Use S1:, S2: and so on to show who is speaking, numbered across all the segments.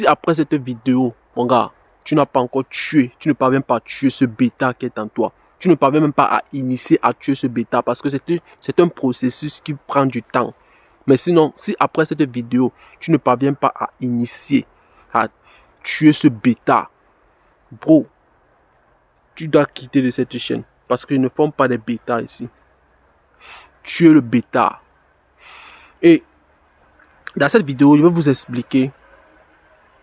S1: si après cette vidéo, mon gars, tu n'as pas encore tué, tu ne parviens pas à tuer ce bêta qui est en toi, tu ne parviens même pas à initier à tuer ce bêta parce que c'est un processus qui prend du temps. Mais sinon, si après cette vidéo, tu ne parviens pas à initier, à tuer ce bêta, bro, tu dois quitter de cette chaîne parce qu'ils ne font pas des bêtas ici. Tuer le bêta. Et dans cette vidéo, je vais vous expliquer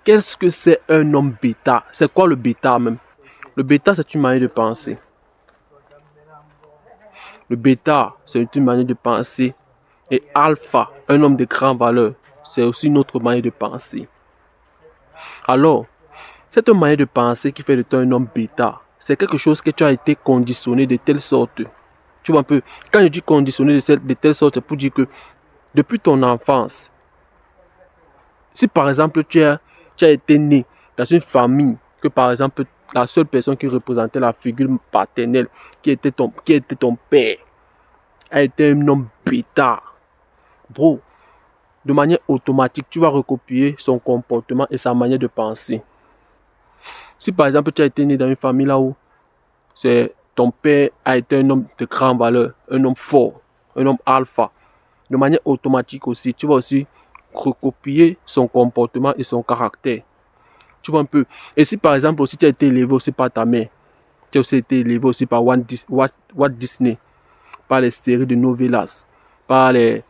S1: qu'est-ce que c'est un homme bêta. C'est quoi le bêta même? Le bêta, c'est une manière de penser. Le bêta, c'est une manière de penser. Et alpha, un homme de grande valeur, c'est aussi une autre manière de penser. Alors, cette manière de penser qui fait de toi un homme bêta, c'est quelque chose que tu as été conditionné de telle sorte. Tu vois un peu, quand je dis conditionné de telle sorte, c'est pour dire que depuis ton enfance, si par exemple tu as été né dans une famille que par exemple la seule personne qui représentait la figure paternelle, qui était ton père, a été un homme bêta, bro, de manière automatique, tu vas recopier son comportement et sa manière de penser. Si par exemple tu as été né dans une famille là où ton père a été un homme de grande valeur, un homme fort, un homme alpha, de manière automatique aussi, tu vas aussi recopier son comportement et son caractère. Tu vois un peu. Et si par exemple aussi tu as été élevé aussi par ta mère, tu as aussi été élevé aussi par Walt Disney, par les séries de novelas, par les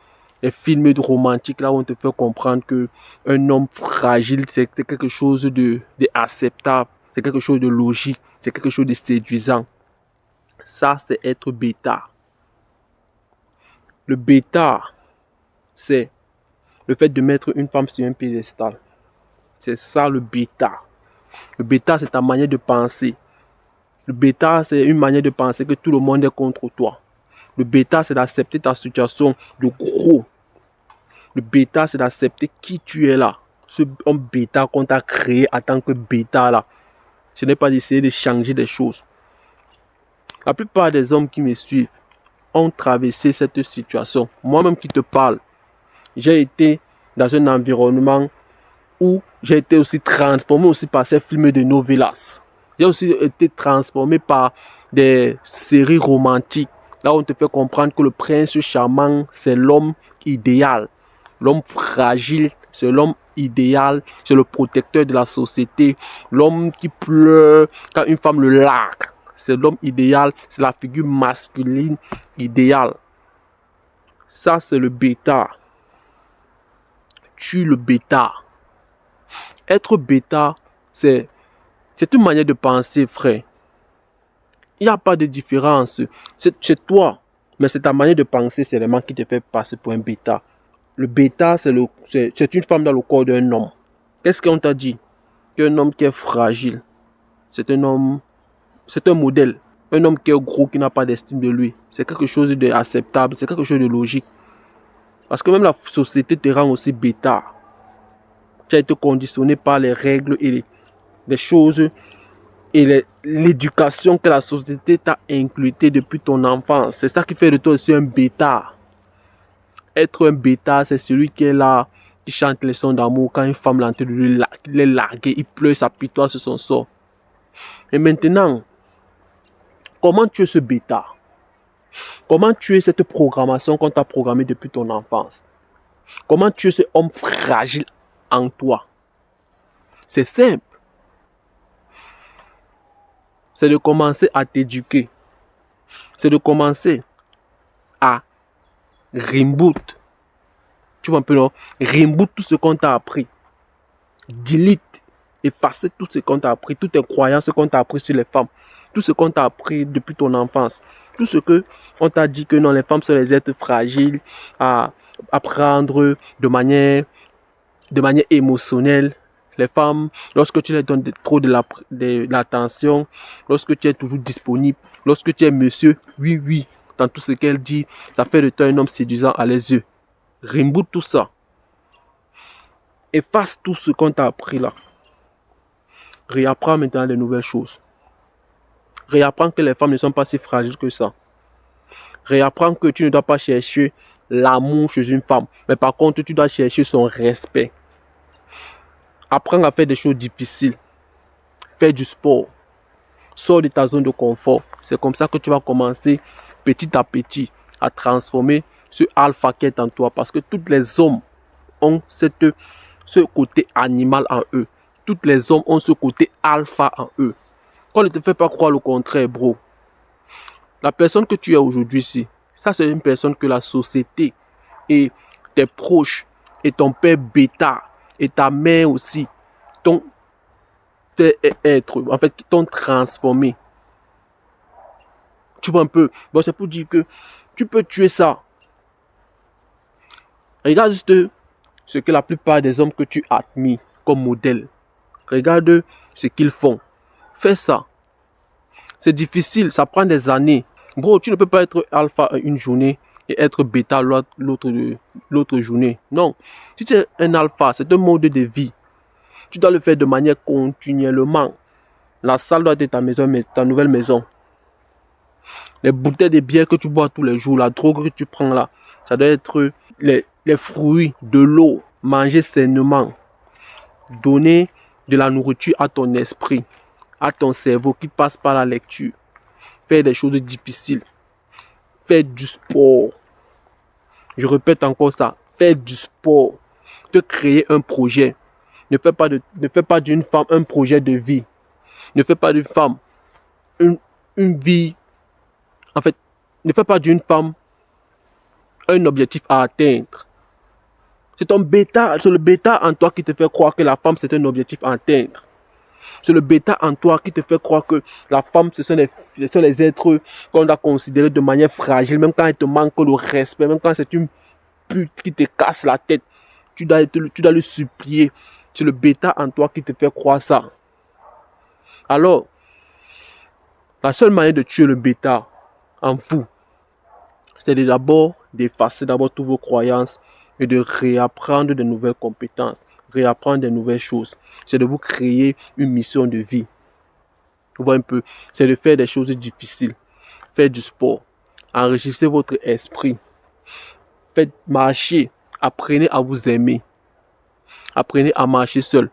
S1: films romantiques là où on te fait comprendre que un homme fragile c'est quelque chose de acceptable, c'est quelque chose de logique, c'est quelque chose de séduisant. Ça c'est être bêta. Le bêta, c'est le fait de mettre une femme sur un piédestal. C'est ça le bêta. Le bêta, c'est ta manière de penser. Le bêta, c'est une manière de penser que tout le monde est contre toi. Le bêta, c'est d'accepter ta situation de gros. Le bêta, c'est d'accepter qui tu es là. Ce homme bêta qu'on t'a créé en tant que bêta là. Ce n'est pas d'essayer de changer des choses. La plupart des hommes qui me suivent ont traversé cette situation. Moi-même qui te parle, j'ai été dans un environnement où j'ai été aussi transformé aussi par ces films de novelas. J'ai aussi été transformé par des séries romantiques. Là où on te fait comprendre que le prince charmant, c'est l'homme idéal. L'homme fragile, c'est l'homme idéal. C'est le protecteur de la société. L'homme qui pleure quand une femme le largue. C'est l'homme idéal. C'est la figure masculine idéale. Ça, c'est le bêta. Tue le bêta. Être bêta, c'est une manière de penser, frère. Il n'y a pas de différence. C'est toi. Mais c'est ta manière de penser seulement qui te fait passer pour un bêta. Le bêta, c'est une femme dans le corps d'un homme. Qu'est-ce qu'on t'a dit? Qu'un homme qui est fragile, c'est un homme, c'est un modèle. Un homme qui est gros, qui n'a pas d'estime de lui. C'est quelque chose d'acceptable, c'est quelque chose de logique. Parce que même la société te rend aussi bêta. Tu as été conditionné par les règles et les choses et l'éducation que la société t'a inclutée depuis ton enfance. C'est ça qui fait de toi aussi un bêta. Être un bêta, c'est celui qui est là, qui chante les sons d'amour quand une femme l'entend de les larguer, il pleure, s'apitoie sur son sort. Et maintenant, comment tu es ce bêta? Comment tu es cette programmation qu'on t'a programmée depuis ton enfance? Comment tu es ce homme fragile en toi? C'est simple. C'est de commencer à t'éduquer. C'est de commencer à reboot. Tu vois un peu, non? Reboot tout ce qu'on t'a appris. Delete, effacer tout ce qu'on t'a appris, toutes tes croyances qu'on t'a appris sur les femmes, tout ce qu'on t'a appris depuis ton enfance, tout ce que on t'a dit que non, les femmes sont les êtres fragiles à apprendre de manière émotionnelle. Les femmes, lorsque tu leur donnes trop de l'attention, lorsque tu es toujours disponible, lorsque tu es monsieur, oui, oui, dans tout ce qu'elle dit, ça fait de toi un homme séduisant à les yeux. Reboot tout ça. Efface tout ce qu'on t'a appris là. Réapprends maintenant les nouvelles choses. Réapprends que les femmes ne sont pas si fragiles que ça. Réapprends que tu ne dois pas chercher l'amour chez une femme. Mais par contre, tu dois chercher son respect. Apprends à faire des choses difficiles. Fais du sport. Sors de ta zone de confort. C'est comme ça que tu vas commencer petit à petit à transformer ce alpha qui est en toi. Parce que tous les hommes ont ce côté animal en eux. Tous les hommes ont ce côté alpha en eux. Qu'on ne te fait pas croire le contraire, bro. La personne que tu es aujourd'hui ici, ça c'est une personne que la société et tes proches et ton père bêta et ta mère aussi t'ont fait être, en fait, qui t'ont transformé. Tu vois un peu. Bon, c'est pour dire que tu peux tuer ça. Regarde juste ce que la plupart des hommes que tu admires comme modèle. Regarde ce qu'ils font. Fais ça. C'est difficile, ça prend des années. Bro, tu ne peux pas être alpha une journée et être bêta l'autre journée. Non. Si tu es un alpha, c'est un mode de vie. Tu dois le faire de manière continuellement. La salle doit être ta maison, ta nouvelle maison. Les bouteilles de bière que tu bois tous les jours, la drogue que tu prends là, ça doit être les fruits, de l'eau, manger sainement, donner de la nourriture à ton esprit, à ton cerveau qui passe par la lecture, faire des choses difficiles, faire du sport. Je répète encore ça, faire du sport, te créer un projet. Ne fais pas d'une femme un projet de vie. Ne fais pas d'une femme une vie. En fait, ne fais pas d'une femme un objectif à atteindre. C'est le bêta en toi qui te fait croire que la femme c'est un objectif à atteindre. C'est le bêta en toi qui te fait croire que la femme ce sont les êtres qu'on doit considérer de manière fragile, même quand elle te manque le respect, même quand c'est une pute qui te casse la tête, tu dois le supplier. C'est le bêta en toi qui te fait croire ça. Alors, la seule manière de tuer le bêta en vous, c'est d'abord d'effacer toutes vos croyances et de réapprendre de nouvelles compétences, réapprendre de nouvelles choses. C'est de vous créer une mission de vie. Vous voyez un peu, c'est de faire des choses difficiles, faire du sport, enrichissez votre esprit, faites marcher, apprenez à vous aimer, apprenez à marcher seul,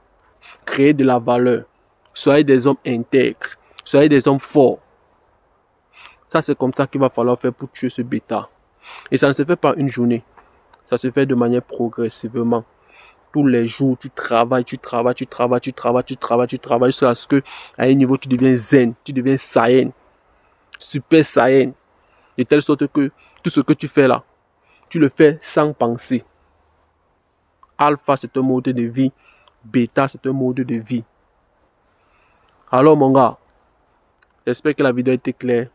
S1: créez de la valeur, soyez des hommes intègres, soyez des hommes forts. Ça, c'est comme ça qu'il va falloir faire pour tuer ce bêta. Et ça ne se fait pas une journée. Ça se fait de manière progressivement. Tous les jours, tu travailles jusqu'à ce que, à un niveau, tu deviens zen, tu deviens Saiyan, super Saiyan. De telle sorte que tout ce que tu fais là, tu le fais sans penser. Alpha, c'est un mode de vie. Bêta, c'est un mode de vie. Alors, mon gars, j'espère que la vidéo a été claire.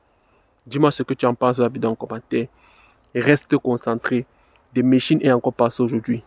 S1: Dis-moi ce que tu en penses de la vidéo en commentaire. Et reste concentré. Des machines est encore passé aujourd'hui.